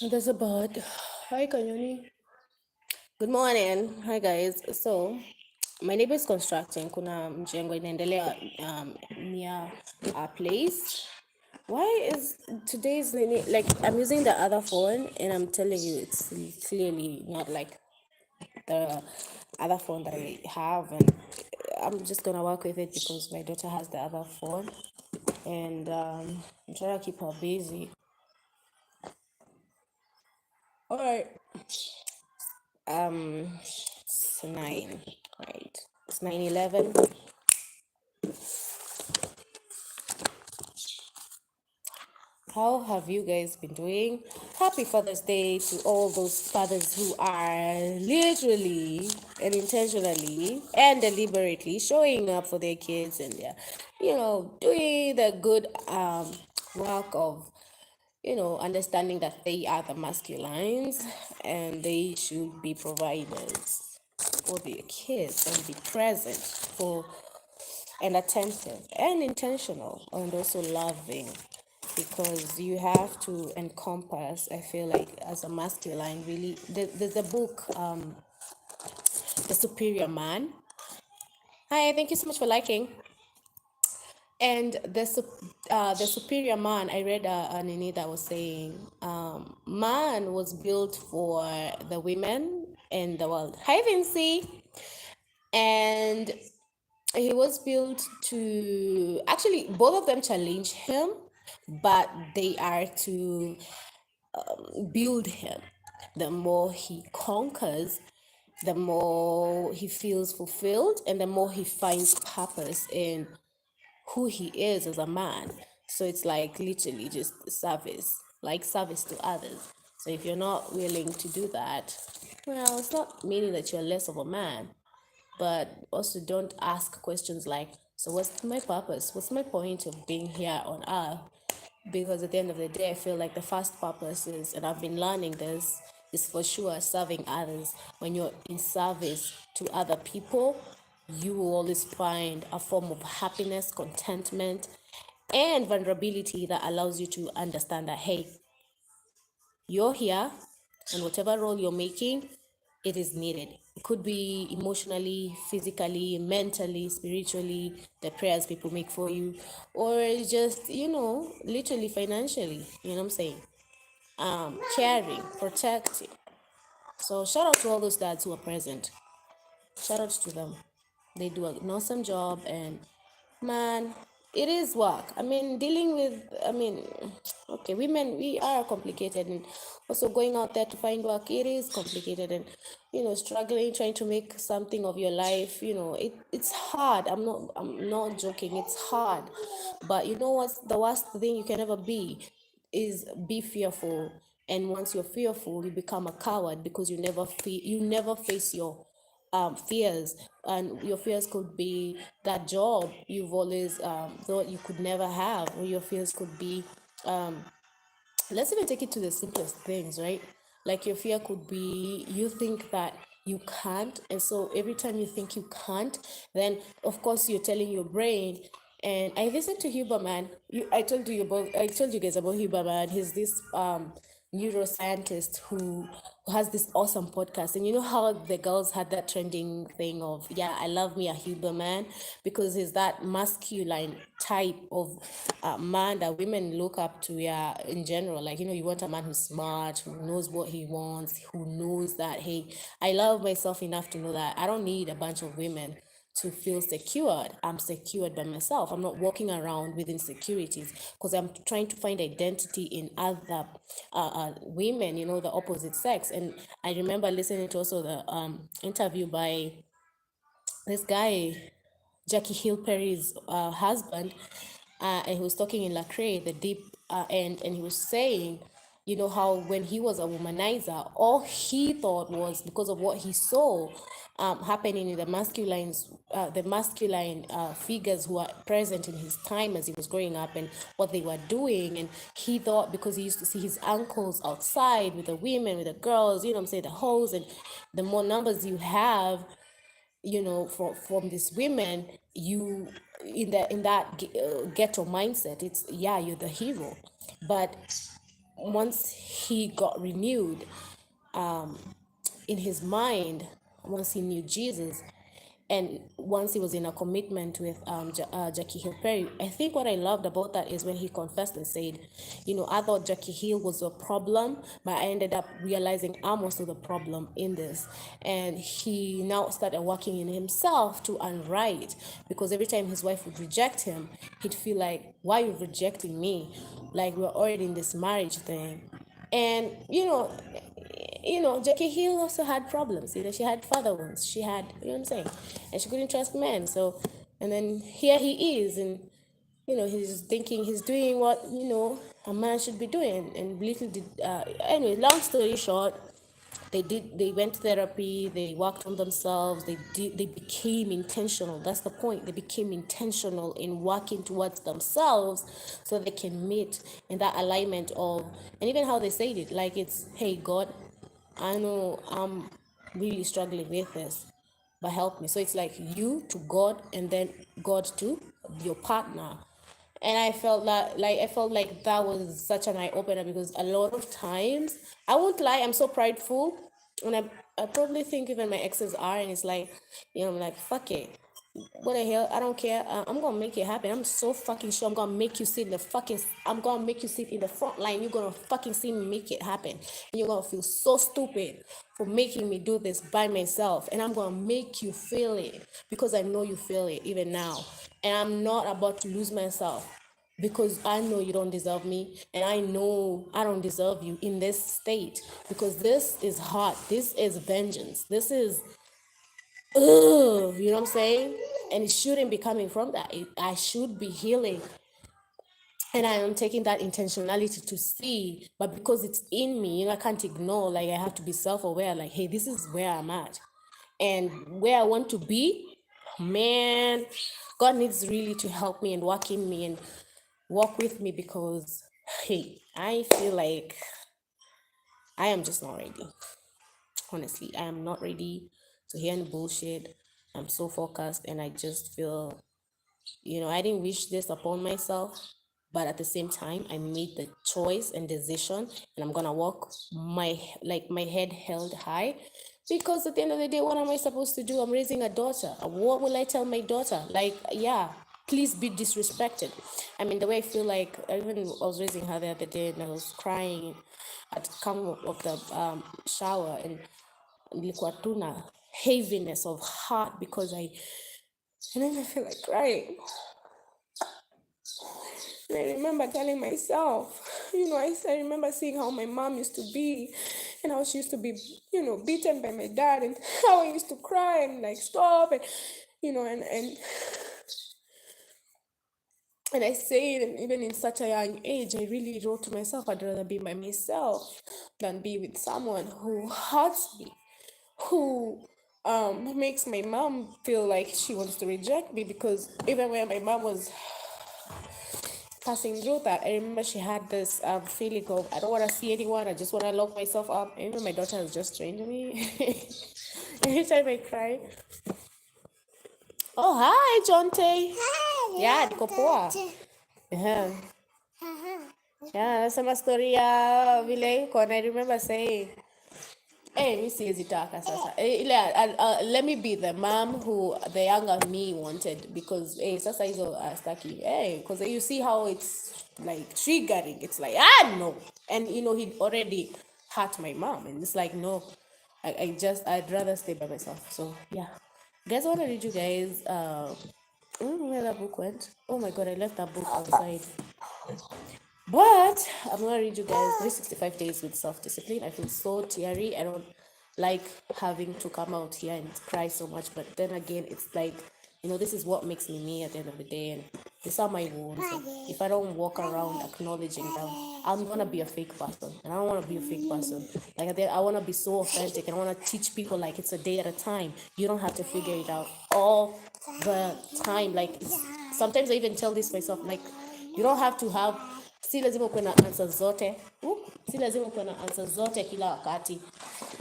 There's a bird. Hi, Kanyoni. Good morning. Hi, guys. So, my neighbor is constructing. Kuna mjengo inaendelea near our place. Why is today's like I'm using the other phone and I'm telling you it's clearly not like the other phone that I have, and I'm just gonna work with it because my daughter has the other phone, and I'm trying to keep her busy. All right. It's 9, right? It's 9:11. How have you guys been doing? Happy Father's Day to all those fathers who are literally and intentionally and deliberately showing up for their kids, and they're, doing the good work of, understanding that they are the masculines and they should be providers for their kids and be present for and attentive and intentional and also loving, because you have to encompass, I feel like, as a masculine, really. There's a book, The Superior Man. Hi, thank you so much for liking. And the superior man, I read a nini that was saying, man was built for the women in the world. Hi, Vincy. And he was built to, actually, both of them challenge him, but they are to build him. The more he conquers, the more he feels fulfilled, and the more he finds purpose in who he is as a man. So it's like literally just service, like service to others. So if you're not willing to do that, well, it's not meaning that you're less of a man, but also don't ask questions like, so what's my purpose? What's my point of being here on earth? Because at the end of the day, I feel like the first purpose is, and I've been learning this, is for sure serving others. When you're in service to other people, you will always find a form of happiness, contentment, and vulnerability that allows you to understand that, hey, you're here, and whatever role you're making, it is needed. It could be emotionally, physically, mentally, spiritually, the prayers people make for you, or just, literally financially, you know what I'm saying? Caring, protecting. So shout out to all those dads who are present. Shout out to them. They do an awesome job, and man, it is work. I mean, dealing with, okay, women, we are complicated, and also going out there to find work, it is complicated, and struggling, trying to make something of your life, it's hard. I'm not joking. It's hard, but you know what's the worst thing you can ever be is be fearful. And once you're fearful, you become a coward because you never face your fears. And your fears could be that job you've always thought you could never have, or your fears could be, let's even take it to the simplest things, right? Like your fear could be, you think that you can't, and so every time you think you can't, then of course you're telling your brain. And I listened to Huberman. I told you guys about Huberman. He's this neuroscientist who has this awesome podcast. And you know how the girls had that trending thing of, yeah, I love me a Huberman, because he's that masculine type of man that women look up to, yeah, in general. Like, you want a man who's smart, who knows what he wants, who knows that, hey, I love myself enough to know that I don't need a bunch of women to feel secured. I'm secured by myself. I'm not walking around with insecurities because I'm trying to find identity in other women, the opposite sex. And I remember listening to also the interview by this guy, Jackie Hill Perry's husband, and he was talking in Lacrae, the deep end, and he was saying, how when he was a womanizer, all he thought was because of what he saw happening in the masculine figures who are present in his time as he was growing up and what they were doing, and he thought because he used to see his uncles outside with the women, with the girls, I'm saying, the hoes, and the more numbers you have, from these women, you in that ghetto mindset, it's, yeah, you're the hero. But once he got renewed in his mind, once he knew Jesus, and once he was in a commitment with Jackie Hill Perry, I think what I loved about that is when he confessed and said, I thought Jackie Hill was a problem, but I ended up realizing I'm also the problem in this. And he now started working in himself to unwrite, because every time his wife would reject him, he'd feel like, why are you rejecting me? Like, we're already in this marriage thing. And Jackie Hill also had problems. She had father wounds. She had, what I'm saying, and she couldn't trust men. So, and then here he is, and he's thinking he's doing what a man should be doing. And little did, anyway, long story short, they went to therapy, they worked on themselves, they became intentional. That's the point. They became intentional in working towards themselves so they can meet in that alignment of, and even how they said it, like, it's, hey God, I know I'm really struggling with this, but help me. So it's like you to God, and then God to your partner. And I felt like that was such an eye opener, because a lot of times, I won't lie, I'm so prideful, and I probably think even my exes are, and it's like, I'm like, fuck it, what the hell, I don't care, I'm gonna make it happen. I'm so fucking sure I'm gonna make you sit in the fucking, I'm gonna make you sit in the front line. You're gonna fucking see me make it happen, and you're gonna feel so stupid for making me do this by myself, and I'm gonna make you feel it, because I know you feel it even now, and I'm not about to lose myself, because I know you don't deserve me, and I know I don't deserve you in this state, because this is hot, this is vengeance, this is, you know what I'm saying? And it shouldn't be coming from that. I should be healing. And I am taking that intentionality to see, but because it's in me, I can't ignore. Like, I have to be self-aware. Like, hey, this is where I'm at, and where I want to be. Man, God needs really to help me and work in me and walk with me, because, hey, I feel like I am just not ready. Honestly, I am not ready to hear any bullshit. I'm so focused, and I just feel, I didn't wish this upon myself, but at the same time, I made the choice and decision, and I'm gonna walk my head held high, because at the end of the day, what am I supposed to do? I'm raising a daughter. What will I tell my daughter? Like, yeah, please be disrespected. I mean, the way I feel like, I was raising her the other day, and I was crying at come of the shower, and nilikuwa tuna heaviness of heart, because and then I feel like crying. And I remember telling myself, I remember seeing how my mom used to be, and how she used to be, beaten by my dad, and how I used to cry and like stop, and and I say it, and even in such a young age, I really wrote to myself, I'd rather be by myself than be with someone who hurts me, who makes my mom feel like she wants to reject me. Because even when my mom was passing through that, I remember she had this feeling of, I don't want to see anyone, I just want to lock myself up. Even my daughter is just trained to me. Every time I cry. Oh, hi, Jonte. Hi. Yeah, niko poa. Yeah. Yeah, nasema story ya vile iko, and I remember saying, hey, mi siwezi taka sasa. Let me be the mom who the younger me wanted, because hey, sasa hizo staki. Hey, because you see how it's like triggering. It's like, no. And he'd already hurt my mom, and it's like, no. I'd rather stay by myself. So yeah. Guys, I want to read you guys I don't know where that book went. Oh my god, I left that book outside. But I'm gonna read you guys 365 Days with Self-Discipline. I feel so teary. I don't like having to come out here and cry so much, but then again, it's like, this is what makes me me at the end of the day, and these are my wounds. If I don't walk around acknowledging them, I'm gonna be a fake person, and I don't want to be a fake person. Like, I want to be so authentic, and I want to teach people, like, it's a day at a time. You don't have to figure it out all the time. Like, sometimes I even tell this myself, like, you don't have to have, si lazima uwe na answers zote. Si lazima uwe na answers zote kila wakati.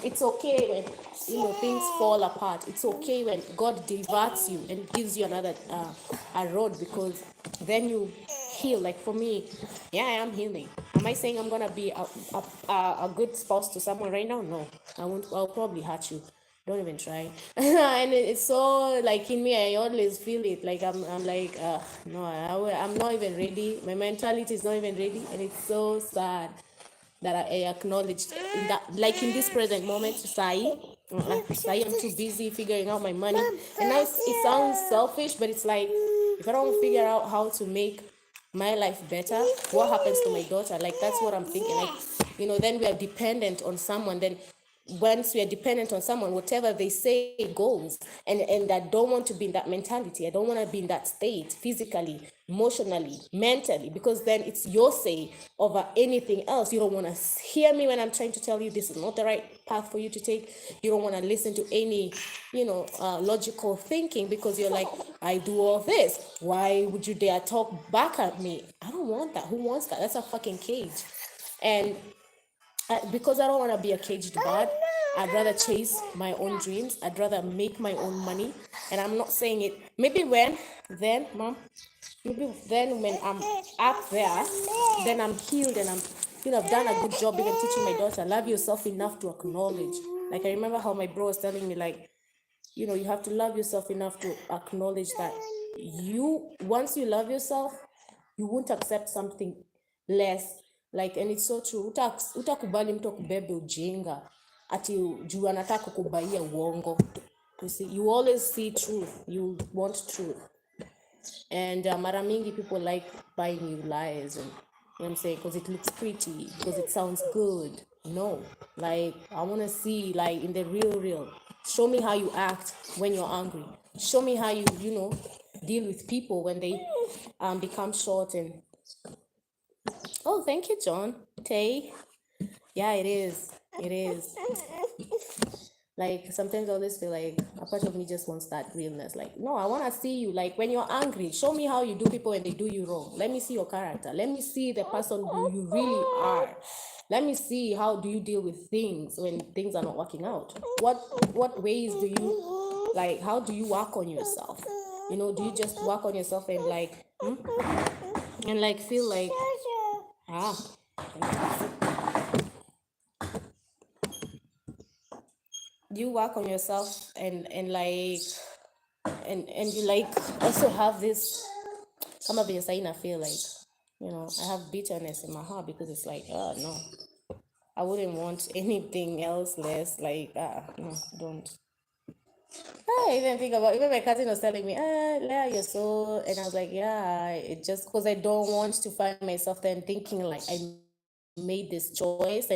It's okay when things fall apart. It's okay when God diverts you and gives you another a road, because then you heal. Like for me, yeah, I am healing. Am I saying I'm gonna be a good spouse to someone right now? No, I won't. I'll probably hurt you. Don't even try. And it's so like in me, I always feel it. Like I'm like, no, I'm not even ready. My mentality is not even ready, and it's so sad that I acknowledged in that, like in this present moment, Sai, I'm too busy figuring out my money, and now it sounds selfish, but it's like if I don't figure out how to make my life better, what happens to my daughter? Like that's what I'm thinking. Like then we are dependent on someone. Then once we are dependent on someone, whatever they say goes. And I don't want to be in that mentality. I don't want to be in that state physically, emotionally, mentally, because then it's your say over anything else. You don't want to hear me when I'm trying to tell you this is not the right path for you to take. You don't want to listen to any logical thinking, because you're like, I do all this, why would you dare talk back at me? I don't want that. Who wants that? That's a fucking cage. And because I don't want to be a caged bird, I'd rather chase my own dreams. I'd rather make my own money. And I'm not saying it. Maybe then, mom, maybe then when I'm up there, then I'm healed and I've done a good job even teaching my daughter, love yourself enough to acknowledge. Like I remember how my bro was telling me, like, you have to love yourself enough to acknowledge that once you love yourself, you won't accept something less. Like, and it's so true. Utakubali mtu akubebe ujinga ati juu anataka kukubaia uongo. You see, you always see truth. You want truth. And mara mingi people like buying you lies, and what I'm saying, because it looks pretty, because it sounds good. No, like I want to see, like, in the real. Show me how you act when you're angry. Show me how you deal with people when they become short. And oh, thank you, John. Tay. Yeah, it is. Like sometimes I always feel like a part of me just wants that realness. Like, no, I want to see you. Like when you're angry, show me how you do people when they do you wrong. Let me see your character. Let me see the person who you really are. Let me see how do you deal with things when things are not working out. What ways do you, like, how do you work on yourself? Do you just work on yourself and like and like feel like you work on yourself and like and you like also have this some of your I feel like I have bitterness in my heart, because it's like, oh no, I wouldn't want anything else less. Like, no, don't. I even think about, even my cousin was telling me, Leah, you're so, and I was like, yeah, it just because I don't want to find myself then thinking like I made this choice and